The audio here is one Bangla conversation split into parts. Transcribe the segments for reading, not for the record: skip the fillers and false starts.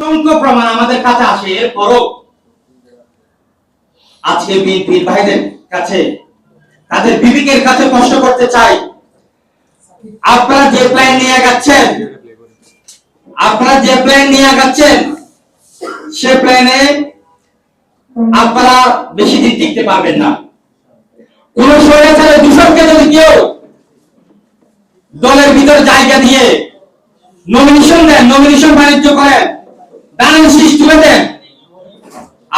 অসংখ্য প্রমাণ আমাদের কাছে আসে, এরপরও আজকে বিএনপির ভাইদের কাছে তাদের বিবেকের কাছে কষ্ট করতে চাই। আপনারা যে প্ল্যান নিয়ে যাচ্ছেন সে প্ল্যানে আপনারা বেশি দিন টিকতে পারবেন না। কোন স্বৈরাচারের দূষণকে যদি কেউ দলের ভিতর জায়গা দিয়ে নমিনেশন দেন, নমিনেশন বাণিজ্য করেন, দানের শীষ তুলে দেন,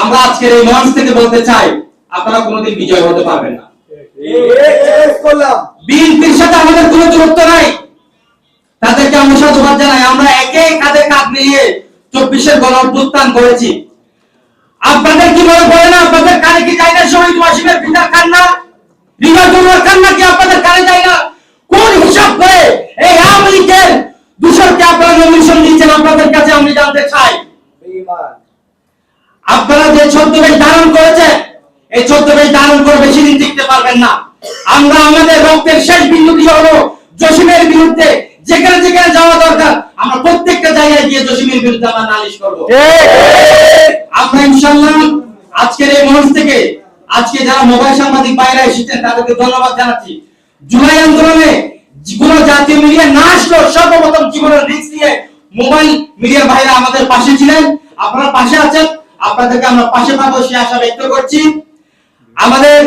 আমরা আজকের এই মঞ্চ থেকে বলতে চাই আপনারা কোনোদিন বিজয় হতে পারবেন না। বিএনপির সাথে আমাদের কোনো দূরত্ব নাই, তাদেরকে আমরা সাধুবাদ জানাই। আমরা একে কাঁধে কাঁধ মিলিয়ে 24-এর গণঅভ্যুত্থান করেছি। আপনাদের কি মনে পড়ে না আপনাদের কানে কি যায় না শহীদ ওয়াসিমের পিতার কান্না, রিভাতুল্লাহর কান্না কি আপনাদের কানে যায় না? কোন হিসাব করে এই আওয়ামী লীগের দূষণকে আপনারা নমিনেশন দিয়েছেন আপনাদের কাছে আমি জানতে চাই। আপনারা যে ছদ্মবেশ ধারণ করেছেন এই ছদ্মবেশ ধারণ করে বেশি দিন টিকতে পারবেন না। আমরা আমাদের রক্তের শেষ বিন্দুটি হলো জসিমের বিরুদ্ধে, যেখানে যেখানে যাওয়া দরকার আমরা প্রত্যেকটা জায়গায় গিয়ে জসিমের বিরুদ্ধে আমরা নালিশ করব। আমরা ইনশাআল্লাহ আজকের এই মঞ্চ থেকে আজকে যারা মোবাইল সাংবাদিক বাইরে এসেছেন তাদেরকে ধন্যবাদ জানাচ্ছি। জুলাই আন্দোলনে কোনো জাতীয় মিডিয়া না আসলো, সর্বপ্রথম জীবনের রিস্ক নিয়ে মোবাইল মিডিয়ার ভাইরা আমাদের পাশে ছিলেন। আপনারা পাশে আছেন, আপনাদেরকে আমরা পাশে পাবো সে আশা ব্যক্ত করছি। আমাদের